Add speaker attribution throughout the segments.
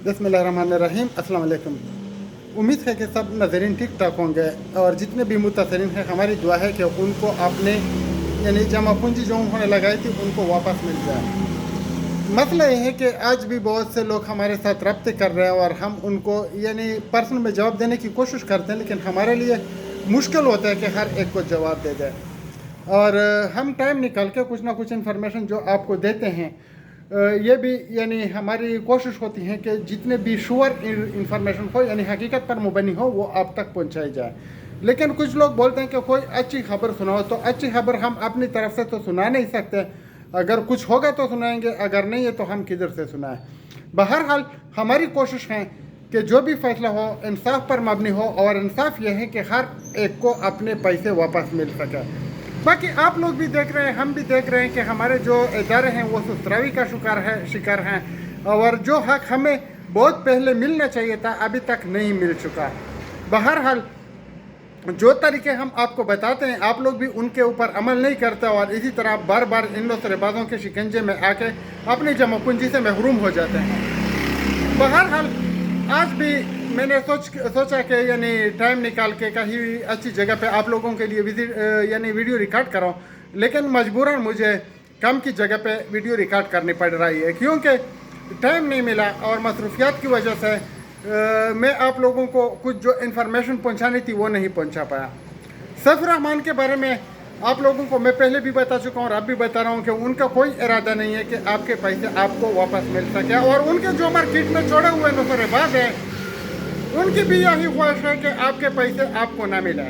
Speaker 1: बिस्मिल्लाहिर्रहमानिर्रहीम अस्सलाम वालेकुम। उम्मीद है कि सब नाज़रीन ठीक ठाक होंगे और जितने भी मुतासरीन हैं हमारी दुआ है कि उनको आपने यानी जमा पूंजी जो उन्होंने लगाई थी उनको वापस मिल जाए। मसला ये है कि आज भी बहुत से लोग हमारे साथ रब्ते कर रहे हैं और हम उनको यानी पर्सनल में जवाब देने की कोशिश करते हैं, लेकिन हमारे लिए मुश्किल होता है कि हर एक को जवाब दे दें। और हम टाइम निकाल के कुछ ना कुछ इन्फॉर्मेशन जो आपको देते हैं, ये भी यानी हमारी कोशिश होती है कि जितने भी श्योर इंफॉर्मेशन हो यानी हकीकत पर मुबनी हो वो आप तक पहुंचाई जाए। लेकिन कुछ लोग बोलते हैं कि कोई अच्छी खबर सुनाओ, तो अच्छी खबर हम अपनी तरफ से तो सुना नहीं सकते। अगर कुछ होगा तो सुनाएंगे, अगर नहीं है तो हम किधर से सुनाएं। बहरहाल हमारी कोशिश है कि जो भी फैसला हो इंसाफ पर मबनी हो, और इंसाफ यह है कि हर एक को अपने पैसे वापस मिल सके। बाकी आप लोग भी देख रहे हैं, हम भी देख रहे हैं कि हमारे जो इदारे हैं वो सुस्तरावी का शिकार हैं और जो हक हमें बहुत पहले मिलना चाहिए था अभी तक नहीं मिल चुका। बहरहाल जो तरीके हम आपको बताते हैं आप लोग भी उनके ऊपर अमल नहीं करते और इसी तरह बार बार इन नौसरेबाजों के शिकंजे में आके अपनी जमा पूंजी से महरूम हो जाते हैं। बहरहाल आज भी मैंने सोचा कि यानी टाइम निकाल के कहीं अच्छी जगह पे आप लोगों के लिए यानी वीडियो रिकॉर्ड कराऊं, लेकिन मजबूरन मुझे कम की जगह पे वीडियो रिकॉर्ड करनी पड़ रही है क्योंकि टाइम नहीं मिला और मसरूफियात की वजह से मैं आप लोगों को कुछ जो इन्फॉर्मेशन पहुंचानी थी वो नहीं पहुंचा पाया। सैफुर रहमान के बारे में आप लोगों को मैं पहले भी बता चुका हूँ और अब भी बता रहा हूँ कि उनका कोई इरादा नहीं है कि आपके पैसे आपको वापस मिल सके, और उनके जो मार्केट में छोड़े हुए नौसरेबाज हैं उनकी भी यही ख्वाहिश है कि आपके पैसे आपको ना मिले।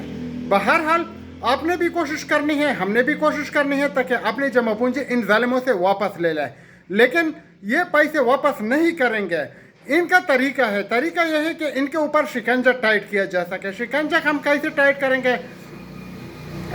Speaker 1: बहरहाल आपने भी कोशिश करनी है, हमने भी कोशिश करनी है ताकि अपनी जमा पूंजी इन जालिमों से वापस ले लें, लेकिन ये पैसे वापस नहीं करेंगे। इनका तरीका यह है कि इनके ऊपर शिकंजा टाइट किया जा सके। शिकंजा हम कैसे टाइट करेंगे?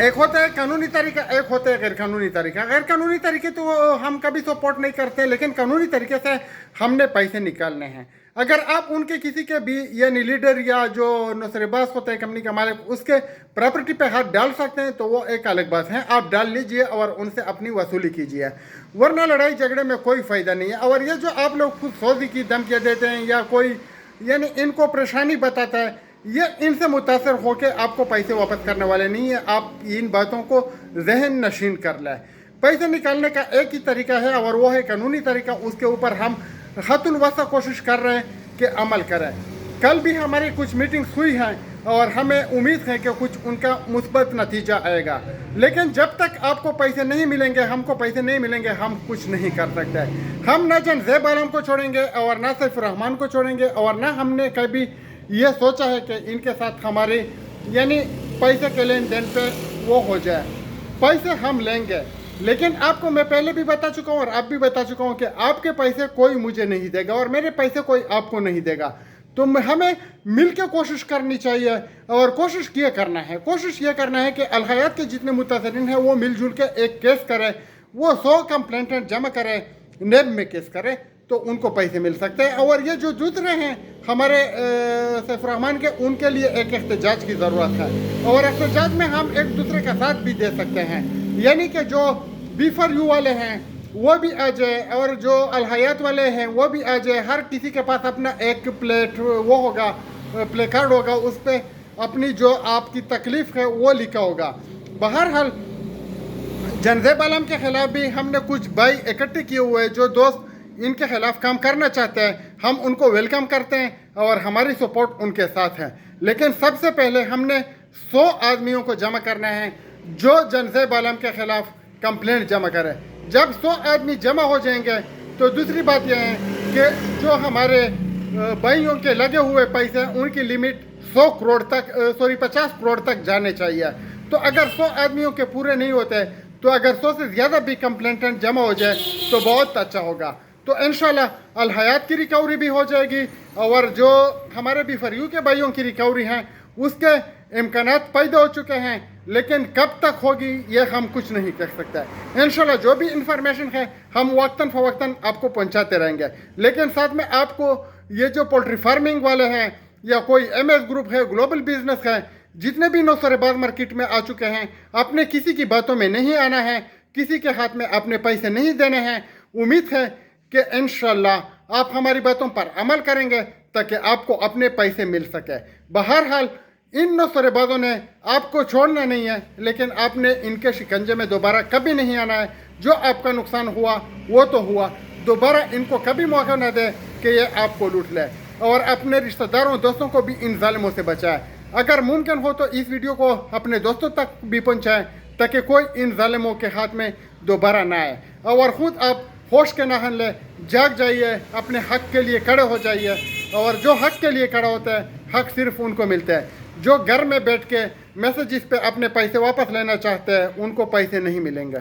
Speaker 1: एक होता है कानूनी तरीका, एक होता है गैर कानूनी तरीका। गैर कानूनी तरीके तो हम कभी सपोर्ट नहीं करते, लेकिन कानूनी तरीके से हमने पैसे निकालने हैं। अगर आप उनके किसी के भी यानी लीडर या जो नौसरेबाज होता है कंपनी का मालिक उसके प्रॉपर्टी पे हाथ डाल सकते हैं तो वो एक अलग बात है, आप डाल लीजिए और उनसे अपनी वसूली कीजिए, वरना लड़ाई झगड़े में कोई फ़ायदा नहीं है। और ये जो आप लोग खुद सौदी की धमकियाँ देते हैं या कोई यानी इनको परेशानी बताता है, ये इनसे मुतासर होकर आपको पैसे वापस करने वाले नहीं है। आप इन बातों को जहन नशीन कर लें। पैसे निकालने का एक ही तरीका है और वो है कानूनी तरीका। उसके ऊपर हम खतुल वसा कोशिश कर रहे हैं कि अमल करें। कल भी हमारी कुछ मीटिंग्स हुई हैं और हमें उम्मीद है कि कुछ उनका मुस्बत नतीजा आएगा, लेकिन जब तक आपको पैसे नहीं मिलेंगे, हमको पैसे नहीं मिलेंगे, हम कुछ नहीं कर सकते। हम न जंज़ेब आलम को छोड़ेंगे और न सैफुर रहमान को छोड़ेंगे और न हमने कभी ये सोचा है कि इनके साथ हमारी यानी पैसे के लेन देन पे वो हो जाए। पैसे हम लेंगे, लेकिन आपको मैं पहले भी बता चुका हूँ और अब भी बता चुका हूँ कि आपके पैसे कोई मुझे नहीं देगा और मेरे पैसे कोई आपको नहीं देगा। तो हमें मिलकर कोशिश करनी चाहिए और कोशिश ये करना है कि अल हयात के जितने मुतासरीन हैं वो मिलजुल के एक केस करें, वो 100 कंप्लेंट जमा करें, नेब में केस करें तो उनको पैसे मिल सकते हैं। और ये जो दूसरे हैं हमारे सैफुर रहमान के, उनके लिए एक एहतजाज की ज़रूरत है और एहतजाज में हम एक दूसरे का साथ भी दे सकते हैं। यानी कि जो B4U वाले हैं वो भी आ जाए और जो अल हयात वाले हैं वो भी आ जाए। हर किसी के पास अपना एक प्लेट वो होगा, प्ले कार्ड होगा, उस पर अपनी जो आपकी तकलीफ़ है वो लिखा होगा। बहरहाल जंज़ेब आलम के ख़िलाफ़ भी हमने कुछ भाई इकट्ठे किए हुए हैं जो दोस्त इनके ख़िलाफ़ काम करना चाहते हैं। हम उनको वेलकम करते हैं और हमारी सपोर्ट उनके साथ है, लेकिन सबसे पहले हमने 100 आदमियों को जमा करना है जो जंज़ेब आलम के ख़िलाफ़ कंप्लेंट जमा करें। जब 100 आदमी जमा हो जाएंगे तो दूसरी बात यह है कि जो हमारे भाइयों के लगे हुए पैसे उनकी लिमिट 50 करोड़ तक जाने चाहिए। तो अगर 100 आदमियों के पूरे नहीं होते तो अगर 100 से ज़्यादा भी कंप्लेंटेंट जमा हो जाए तो बहुत अच्छा होगा। तो इंशाल्लाह अल हयात की रिकवरी भी हो जाएगी और जो हमारे B4U के भाइयों की रिकवरी हैं उसके इम्कानात पैदा हो चुके हैं, लेकिन कब तक होगी ये हम कुछ नहीं कह सकते। इंशाल्लाह जो भी इंफॉर्मेशन है हम वक्तन फ़वक्तन आपको पहुंचाते रहेंगे, लेकिन साथ में आपको ये जो पोल्ट्री फार्मिंग वाले हैं या कोई MS ग्रुप है, ग्लोबल बिजनेस है, जितने भी नौसरेबाज मार्केट में आ चुके हैं, अपने किसी की बातों में नहीं आना है, किसी के हाथ में अपने पैसे नहीं देने हैं। उम्मीद है कि इंशाल्लाह آپ ہماری باتوں پر عمل کریں گے تاکہ آپ کو اپنے پیسے مل سکے. بہرحال ان نصرے بازوں نے آپ کو چھوڑنا نہیں ہے، لیکن آپ نے ان کے شکنجے میں دوبارہ کبھی نہیں آنا ہے. جو آپ کا نقصان ہوا وہ تو ہوا، دوبارہ ان کو کبھی موقع نہ دے کہ یہ آپ کو لوٹ لے، اور اپنے رشتہ داروں دوستوں کو بھی ان ظالموں سے بچائے. اگر ممکن ہو تو اس ویڈیو کو اپنے دوستوں تک بھی پہنچائیں تاکہ کوئی ان ظالموں کے ہاتھ میں دوبارہ نہ آئے. اور خود آپ ہوش کے نہن لے، جاگ جائیے، اپنے حق کے لیے کھڑے ہو جائیے. اور جو حق کے لیے کھڑا ہوتا ہے حق صرف ان کو ملتا ہے. جو گھر میں بیٹھ کے میسیجز پہ اپنے پیسے واپس لینا چاہتے ہیں ان کو پیسے نہیں ملیں گے.